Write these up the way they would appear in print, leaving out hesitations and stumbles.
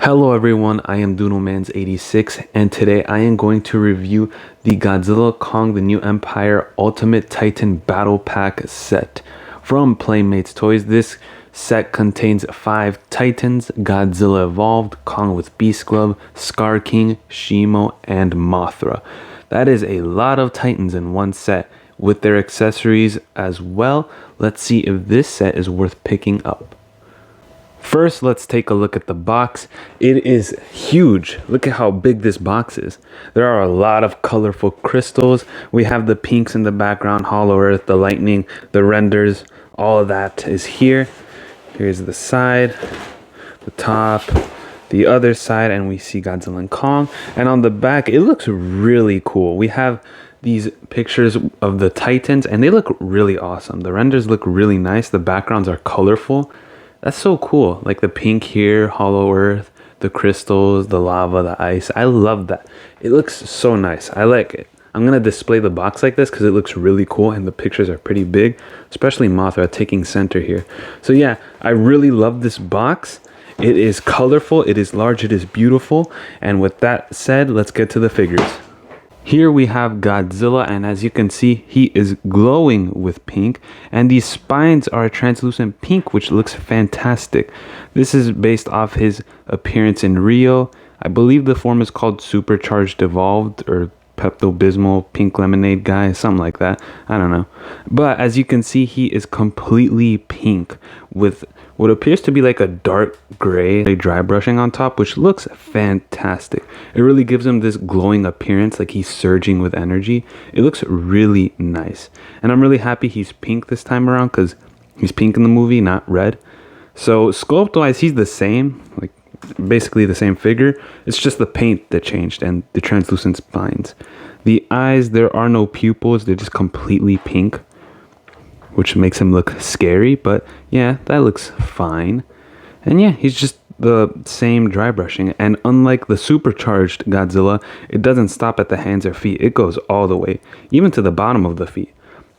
Hello everyone, I am Doodlemans86 and today I am going to review the Godzilla Kong the New Empire Ultimate Titan Battle Pack set from Playmates Toys. This set contains 5 Titans: Godzilla Evolved, Kong with Beast Glove, Skar King, Shimo, and Mothra. That is a lot of Titans in one set with their accessories as well. Let's see if this set is worth picking up. First, let's take a look at the box. It is huge. Look at how big this box is. There are a lot of colorful crystals. We have the pinks in the background, Hollow Earth, the lightning, the renders, all of that is here. Here's the side, the top, the other side, and we see Godzilla and Kong. And on the back, it looks really cool. We have these pictures of the Titans, and they look really awesome. The renders look really nice. The backgrounds are colorful. That's so cool. Like the pink here, Hollow Earth, the crystals, the lava, the ice. I love that. It looks so nice. I like it. I'm going to display the box like this because it looks really cool and the pictures are pretty big, especially Mothra taking center here. So yeah, I really love this box. It is colorful, it is large, it is beautiful. And with that said, let's get to the figures. Here we have Godzilla, and as you can see, he is glowing with pink, and these spines are translucent pink, which looks fantastic. This is based off his appearance in Rio. I believe the form is called Supercharged Evolved or Pepto-Bismol Pink Lemonade Guy, something like that. I don't know. But as you can see, he is completely pink with what appears to be like a dark gray dry brushing on top, which looks fantastic. It really gives him this glowing appearance, like he's surging with energy. It looks really nice. And I'm really happy he's pink this time around because he's pink in the movie, not red. So sculpt wise, he's the same, like basically the same figure. It's just the paint that changed and the translucent spines. The eyes, there are no pupils, they're just completely pink, which makes him look scary, but yeah, that looks fine. And yeah, he's just the same dry brushing, and unlike the supercharged Godzilla, it doesn't stop at the hands or feet. It goes all the way, even to the bottom of the feet.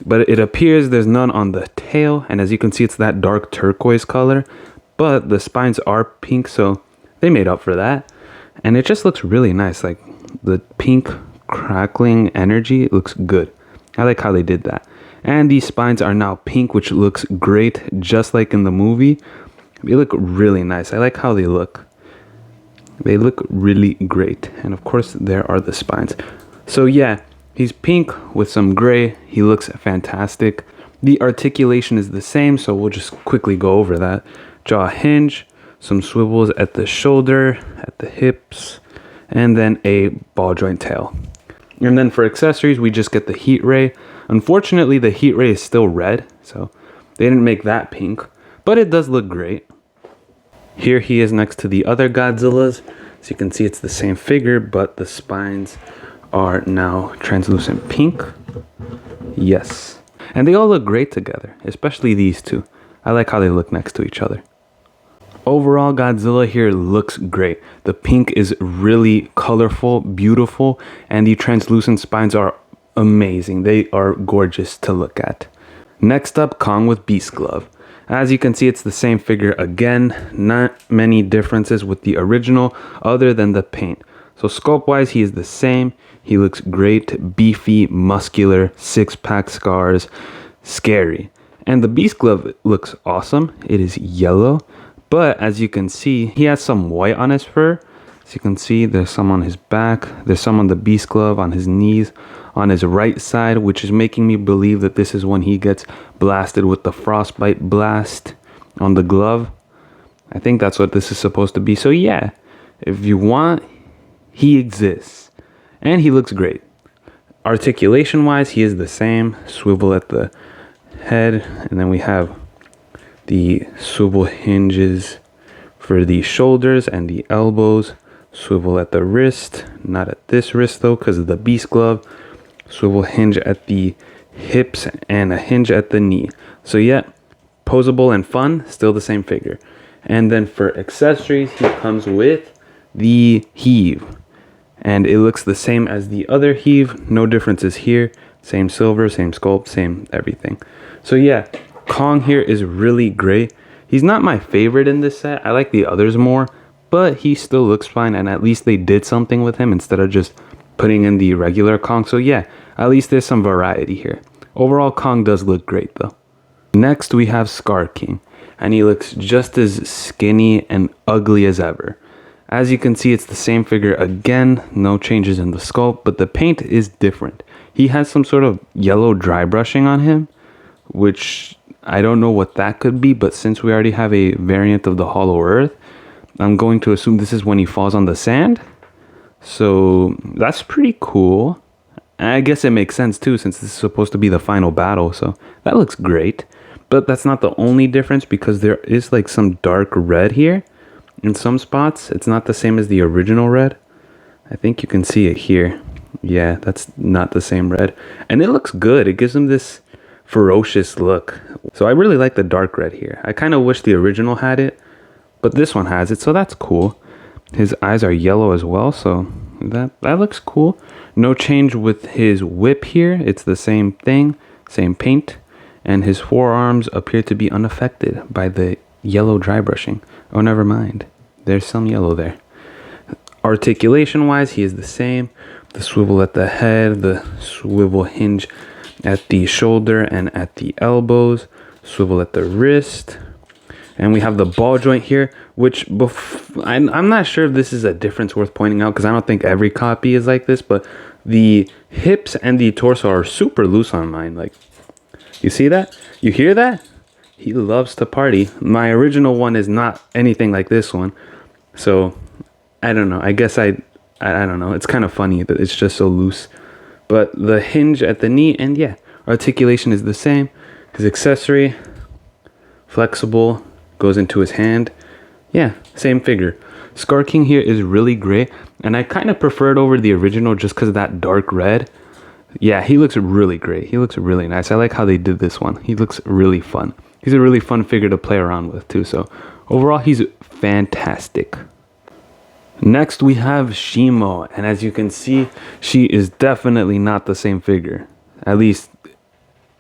But it appears there's none on the tail, and as you can see, it's that dark turquoise color, but the spines are pink, so they made up for that. And it just looks really nice. Like the pink crackling energy looks good. I like how they did that. And these spines are now pink, which looks great, just like in the movie. They look really nice. I like how they look. They look really great. And of course, there are the spines. So yeah, he's pink with some gray. He looks fantastic. The articulation is the same, so we'll just quickly go over that. Jaw hinge, some swivels at the shoulder, at the hips, and then a ball joint tail. And then for accessories, we just get the heat ray. Unfortunately, the heat ray is still red, so they didn't make that pink, but it does look great. Here he is next to the other Godzillas. So you can see it's the same figure, but the spines are now translucent pink. Yes. And they all look great together, especially these two. I like how they look next to each other. Overall, Godzilla here looks great. The pink is really colorful, beautiful, and the translucent spines are amazing. They are gorgeous to look at. Next up, Kong with Beast Glove. As you can see, it's the same figure again. Not many differences with the original other than the paint. So sculpt wise, he is the same. He looks great, beefy, muscular, six-pack scars, scary. And the Beast Glove looks awesome. It is yellow. But as you can see, he has some white on his fur. As you can see, there's some on his back. There's some on the Beast Glove, on his knees, on his right side, which is making me believe that this is when he gets blasted with the frostbite blast on the glove. I think that's what this is supposed to be. So yeah, if you want, he exists. And he looks great. Articulation-wise, he is the same. Swivel at the head, and then we have the swivel hinges for the shoulders and the elbows. Swivel at the wrist, not at this wrist though because of the Beast Glove. Swivel hinge at the hips and a hinge at the knee. So yeah, posable and fun, still the same figure. And then for accessories, he comes with the heave, and it looks the same as the other heave. No differences here. Same silver, same sculpt, same everything. So yeah, Kong here is really great. He's not my favorite in this set. I like the others more, but he still looks fine, and at least they did something with him instead of just putting in the regular Kong. So yeah, at least there's some variety here. Overall, Kong does look great though. Next we have Skar King, and he looks just as skinny and ugly as ever. As you can see, it's the same figure again, no changes in the sculpt, but the paint is different. He has some sort of yellow dry brushing on him, which I don't know what that could be, but since we already have a variant of the Hollow Earth, I'm going to assume this is when he falls on the sand. So that's pretty cool. I guess it makes sense too, since this is supposed to be the final battle, so that looks great. But that's not the only difference, because there is like some dark red here in some spots. It's not the same as the original red. I think you can see it here. Yeah, that's not the same red, and it looks good. It gives him this ferocious look. So I really like the dark red here. I kind of wish the original had it, but this one has it, so that's cool. His eyes are yellow as well, so that looks cool. No change with his whip here. It's the same thing, same paint, and his forearms appear to be unaffected by the yellow dry brushing. Oh, never mind. There's some yellow there. Articulation wise, he is the same. The swivel at the head, the swivel hinge at the shoulder and at the elbows, swivel at the wrist. And we have the ball joint here, which I'm not sure if this is a difference worth pointing out, because I don't think every copy is like this, but the hips and the torso are super loose on mine. Like, you see that? You hear that? He loves to party. My original one is not anything like this one. So, I don't know. I guess I don't know. It's kind of funny that it's just so loose. But the hinge at the knee, and yeah, articulation is the same. His accessory, flexible, goes into his hand. Yeah, same figure. Skar King here is really great, and I kind of prefer it over the original just because of that dark red. Yeah, he looks really great. He looks really nice. I like how they did this one. He looks really fun. He's a really fun figure to play around with too. So overall, he's fantastic. Next, we have Shimo, and as you can see, she is definitely not the same figure, at least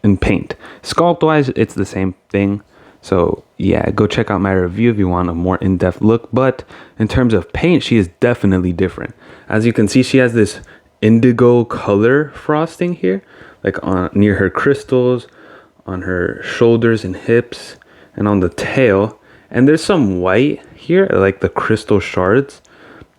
in paint. Sculpt-wise, it's the same thing. So yeah, go check out my review if you want a more in-depth look. But in terms of paint, she is definitely different. As you can see, she has this indigo color frosting here, like on near her crystals, on her shoulders and hips, and on the tail. And there's some white here, like the crystal shards,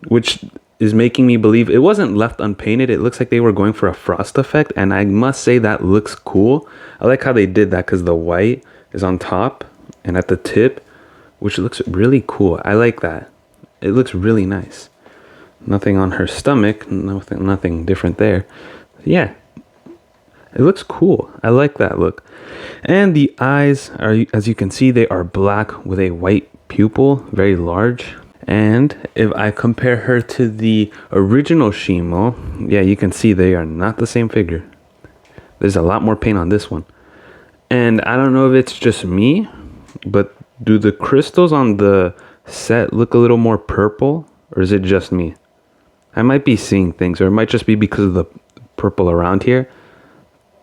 which is making me believe it wasn't left unpainted. It looks like they were going for a frost effect, and I must say that looks cool. I like how they did that, because the white is on top and at the tip, which looks really cool. I like that. It looks really nice. Nothing on her stomach, nothing different there. Yeah, it looks cool. I like that look. And the eyes are, as you can see, they are black with a white pupil, very large. And if I compare her to the original Shimo, yeah, you can see they are not the same figure. There's a lot more paint on this one. And I don't know if it's just me, but do the crystals on the set look a little more purple, or is it just me? I might be seeing things, or it might just be because of the purple around here.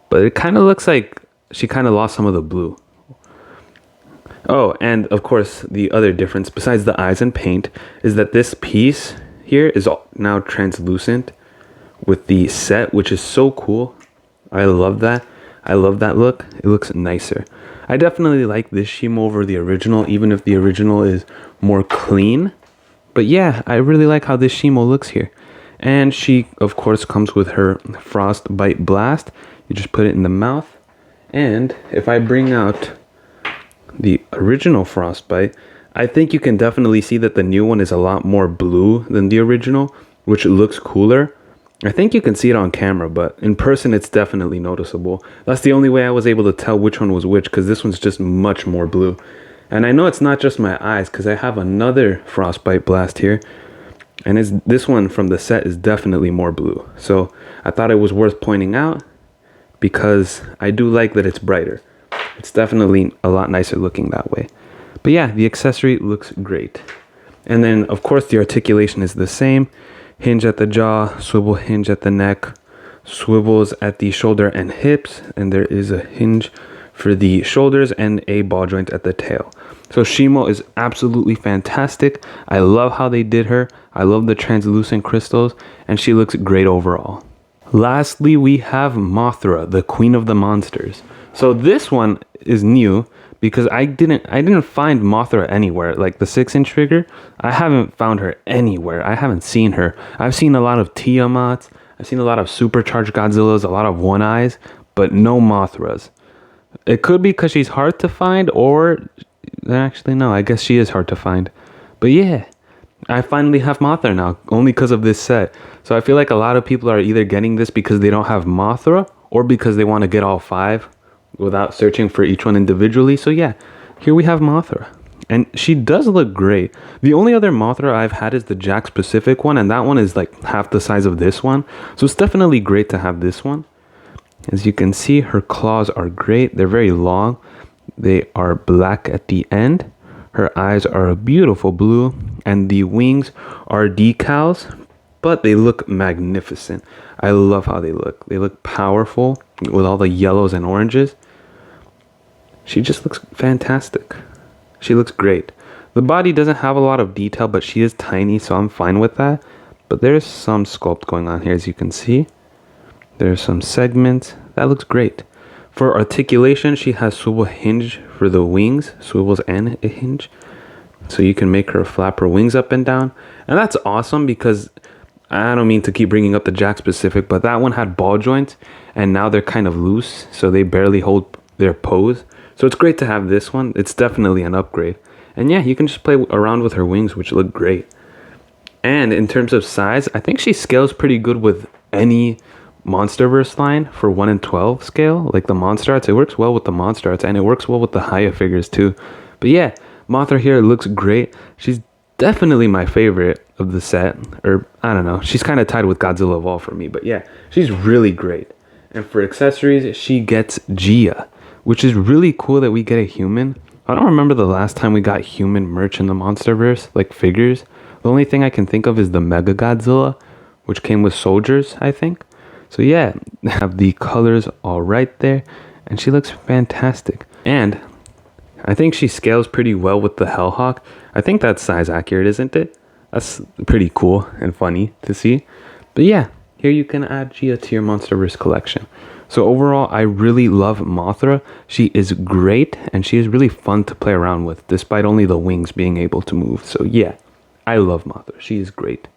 But it kind of looks like she kind of lost some of the blue. Oh, and of course, the other difference, besides the eyes and paint, is that this piece here is now translucent with the set, which is so cool. I love that. I love that look. It looks nicer. I definitely like this Shimo over the original, even if the original is more clean. But yeah, I really like how this Shimo looks here. And she, of course, comes with her Frostbite Blast. You just put it in the mouth. And if I bring out the original Frostbite, I think you can definitely see that the new one is a lot more blue than the original, which looks cooler. I think you can see it on camera, but in person it's definitely noticeable. That's the only way I was able to tell which one was which, because this one's just much more blue. And I know it's not just my eyes, because I have another Frostbite Blast here, and this one from the set is definitely more blue. So I thought it was worth pointing out, because I do like that it's brighter. It's definitely a lot nicer looking that way. But yeah, the accessory looks great. And then, of course, the articulation is the same. Hinge at the jaw, swivel hinge at the neck, swivels at the shoulder and hips, and there is a hinge for the shoulders and a ball joint at the tail. So Shimo is absolutely fantastic. I love how they did her. I love the translucent crystals, and she looks great overall. Lastly, we have Mothra, the queen of the monsters. So this one is new because I didn't find Mothra anywhere. Like the 6-inch figure, I haven't found her anywhere. I haven't seen her. I've seen a lot of Tiamats, I've seen a lot of supercharged Godzillas, a lot of One Eyes, but no Mothras. It could be because she's hard to find, or actually no, I guess she is hard to find. But yeah, I finally have Mothra now, only because of this set. So I feel like a lot of people are either getting this because they don't have Mothra, or because they want to get all 5 without searching for each one individually. So yeah, here we have Mothra, and she does look great. The only other Mothra I've had is the Jack Specific one, and that one is like half the size of this one. So it's definitely great to have this one. As you can see, her claws are great. They're very long. They are black at the end. Her eyes are a beautiful blue, and the wings are decals, but they look magnificent. I love how they look. They look powerful with all the yellows and oranges. She just looks fantastic. She looks great. The body doesn't have a lot of detail, but she is tiny, so I'm fine with that. But there's some sculpt going on here, as you can see. There's some segments. That looks great. For articulation, she has swivel hinge for the wings, swivels and a hinge. So you can make her flap her wings up and down. And that's awesome because I don't mean to keep bringing up the Jack Specific, but that one had ball joints and now they're kind of loose, so they barely hold their pose. So it's great to have this one. It's definitely an upgrade. And yeah, you can just play around with her wings, which look great. And in terms of size, I think she scales pretty good with any Monsterverse line for 1/12 scale, like the Monster Arts. It works well with the Monster Arts, and it works well with the Haya figures too. But yeah, Mothra here looks great. She's definitely my favorite of the set, or I don't know, she's kind of tied with Godzilla Evolved for me. But yeah, she's really great. And for accessories, she gets Gia, which is really cool that we get a human. I don't remember the last time we got human merch in the Monsterverse, like figures. The only thing I can think of is the Mega Godzilla, which came with soldiers, I think. So yeah, have the colors all right there, and she looks fantastic. And I think she scales pretty well with the Hellhawk. I think that's size accurate, isn't it? That's pretty cool and funny to see. But yeah, here you can add Gia to your Monsterverse collection. So overall, I really love Mothra. She is great, and she is really fun to play around with, despite only the wings being able to move. So yeah, I love Mothra. She is great.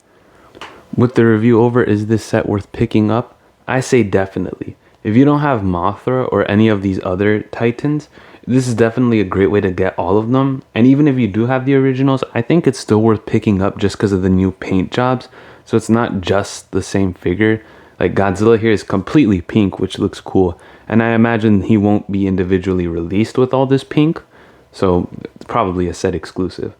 With the review over, is this set worth picking up? I say definitely. If you don't have Mothra or any of these other Titans, this is definitely a great way to get all of them. And even if you do have the originals, I think it's still worth picking up just because of the new paint jobs. So it's not just the same figure. Like Godzilla here is completely pink, which looks cool. And I imagine he won't be individually released with all this pink. So it's probably a set exclusive.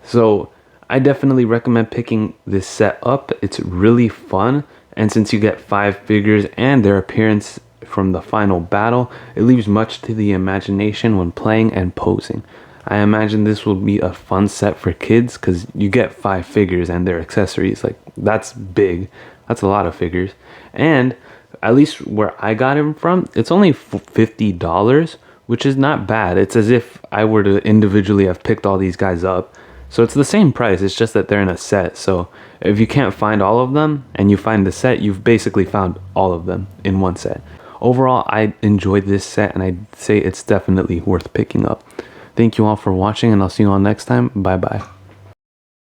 So I definitely recommend picking this set up. It's really fun. And since you get 5 figures and their appearance from the final battle, it leaves much to the imagination when playing and posing. I imagine this will be a fun set for kids because you get 5 figures and their accessories. Like, that's big. That's a lot of figures. And at least where I got him from, it's only $50, which is not bad. It's as if I were to individually have picked all these guys up. So it's the same price, it's just that they're in a set. So if you can't find all of them and you find the set, you've basically found all of them in one set. Overall, I enjoyed this set and I'd say it's definitely worth picking up. Thank you all for watching, and I'll see you all next time. Bye bye.